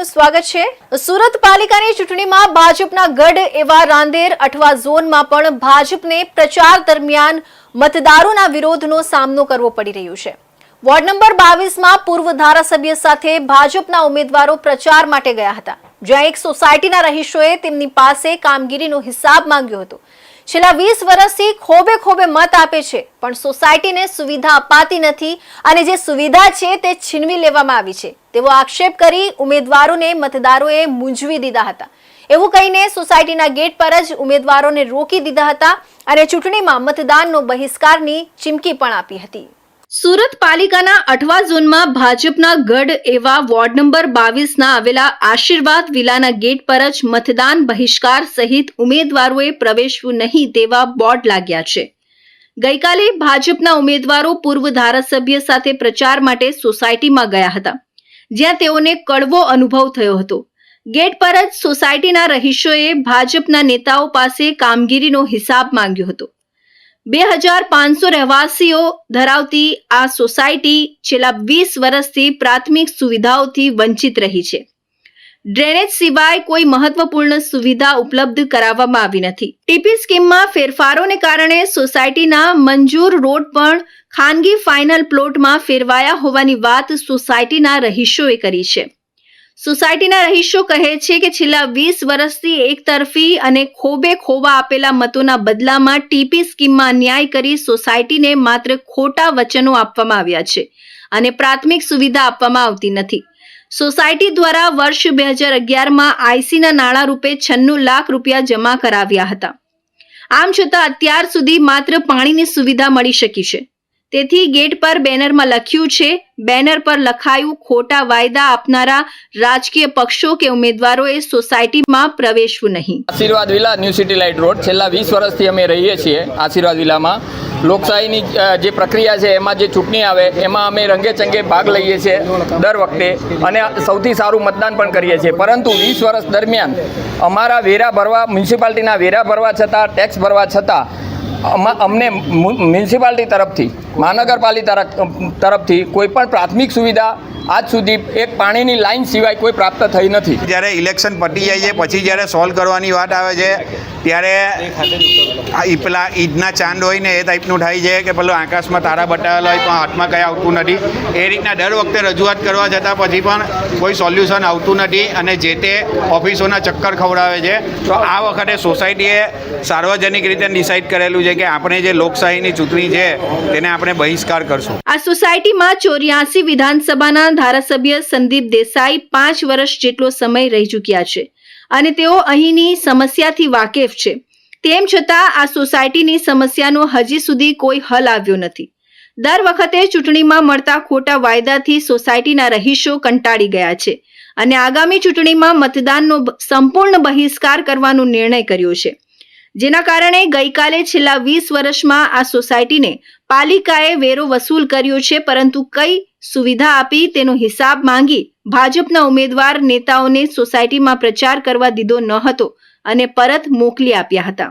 આપનું સ્વાગત છે। સુરત પાલિકાની ચૂંટણીમાં ભાજપના ગઢ એવા રાંદેર અઠવા ઝોનમાં પણ ભાજપને પ્રચાર દરમિયાન મતદારોના વિરોધનો સામનો કરવો પડી રહ્યો છે। વોર્ડ નંબર 22માં પૂર્વ ધારાસભ્ય સાથે ભાજપના ઉમેદવારો પ્રચાર માટે ગયા હતા, જ્યાં એક સોસાયટીના રહીશોએ તેમની પાસે કામગીરીનો હિસાબ માંગ્યો હતો। છેલ્લા 20 વર્ષથી ખોબે ખોબે મત આપે છે, પણ સોસાયટીને સુવિધા અપાતી નથી અને જે સુવિધા છે તે છીનવી લેવામાં આવી છે તેવો આક્ષેપ કરી ઉમેદવારોને મતદારોએ મૂંઝવી દીધા હતા। એવું કહીને સોસાયટીના ગેટ પર જ ઉમેદવારોને રોકી દીધા હતા અને ચૂંટણીમાં મતદાનનો બહિષ્કારની ચીમકી પણ આપી હતી। સુરત પાલિકાના અઠવા ઝોનમાં ભાજપના ગઢ એવા વોર્ડ નંબર 22ના આવેલા આશીર્વાદ વિલાના ગેટ પર જ મતદાન બહિષ્કાર સહિત ઉમેદવારોએ પ્રવેશવું નહીં તેવા બોર્ડ લાગ્યા છે। ગઈકાલે ભાજપના ઉમેદવારો પૂર્વ ધારાસભ્ય સાથે પ્રચાર માટે સોસાયટીમાં ગયા હતા, જ્યાં તેઓને કડવો અનુભવ થયો હતો। ગેટ પર જ સોસાયટીના રહીશોએ ભાજપના નેતાઓ પાસે કામગીરીનો હિસાબ માંગ્યો હતો। 2500 રહેવાસીઓ ધરાવતી આ સોસાયટી છેલ્લા 20 વર્ષથી પ્રાથમિક સુવિધાઓથી વંચિત રહી છે। ડ્રેનેજ સિવાય કોઈ મહત્વપૂર્ણ સુવિધા ઉપલબ્ધ કરાવવામાં આવી નથી। ટીપી સ્કીમમાં ફેરફારોને કારણે સોસાયટીના મંજૂર રોડ પણ ખાનગી ફાઇનલ પ્લોટમાં ફેરવાયા હોવાની વાત સોસાયટીના રહીશોએ કરી છે। સોસાયટીના રહીશો કહે છે કે છેલ્લા 20 વર્ષથી એક તરફી અને ખોબે ખોબા આપેલા મતોના બદલામાં ટીપી સ્કીમમાં અન્યાય કરી સોસાયટીને માત્ર ખોટા વચનો આપવામાં આવ્યા છે અને પ્રાથમિક સુવિધા આપવામાં આવતી નથી। સોસાયટી દ્વારા વર્ષ 2011માં આઈસીના નાણાં રૂપે 96 લાખ રૂપિયા જમા કરાવ્યા હતા। આમ છતાં અત્યાર સુધી માત્ર પાણીની સુવિધા મળી શકી છે। તેથી ગેટ પર બેનરમાં લખ્યું છે, બેનર પર લખાયું ખોટા વાયદા આપનારા રાજકીય પક્ષો કે ઉમેદવારોએ સોસાયટીમાં પ્રવેશવું નહીં। આશીર્વાદ villa new city light road છેલ્લા 20 વર્ષથી અમે રહીએ છીએ। આશીર્વાદ વિલામાં લોકશાહીની જે પ્રક્રિયા છે એમાં જે ચૂંટણી આવે એમાં અમે રંગે ચંગે ભાગ લઈએ છીએ દર વખતે અને સૌથી સારું મતદાન પણ કરીએ છીએ। પરંતુ 20 વર્ષ દરમિયાન અમારા વેરા ભરવા મ્યુનિસિપાલિટીના વેરા ભરવા છતાં, ટેક્સ ભરવા છતાં અમને મ્યુનિસિપાલિટી તરફથી, મહાનગરપાલિકા તરફથી કોઈ પણ પ્રાથમિક સુવિધા આજ સુધી એક પાણીની લાઈન સિવાય કોઈ પ્રાપ્ત થઈ નથી। જ્યારે ઇલેક્શન પતી જાય છે પછી જ્યારે સોલ્વ કરવાની વાત આવે છે ત્યારે પેલા ઈદના ચાંદ હોય ને એ ટાઈપનું થાય છે કે પેલો આકાશમાં તારા બતાવેલા હોય પણ હાથમાં કંઈ આવતું નથી। એ રીતના દર વખતે રજૂઆત કરવા જતાં પછી પણ કોઈ સોલ્યુશન આવતું નથી અને જે તે ઓફિસોના ચક્કર ખવડાવે છે। તો આ વખતે સોસાયટીએ સાર્વજનિક રીતે ડિસાઇડ કરેલું છે કે આપણે જે લોકશાહીની ચૂંટણી છે તેને આપણે બહિષ્કાર કરશું। આ સોસાયટીમાં 84 વિધાનસભાના ધારાસભ્ય સંદીપ દેસાઈ 5 વર્ષ જેટલો સમય રહી ચૂક્યા છે અને તેઓ અહીંની સમસ્યાથી વાકેફ છે। તેમ છતાં આ સોસાયટીની સમસ્યાનો હજી સુધી કોઈ હલ આવ્યો નથી। દર વખતે ચૂંટણીમાં મળતા ખોટા વાયદાથી સોસાયટીના રહીશો કંટાળી ગયા છે અને આગામી ચૂંટણીમાં મતદાનનો સંપૂર્ણ બહિષ્કાર કરવાનો નિર્ણય કર્યો છે, જેના કારણે ગઈકાલે છેલ્લા 20 વર્ષમાં આ સોસાયટીને પાલિકાએ વેરો વસૂલ કર્યો છે, પરંતુ કઈ સુવિધા આપી તેનો હિસાબ માંગી ભાજપના ઉમેદવાર નેતાઓને સોસાયટીમાં પ્રચાર કરવા દીધો ન હતો અને પરત મોકલી આપ્યા હતા।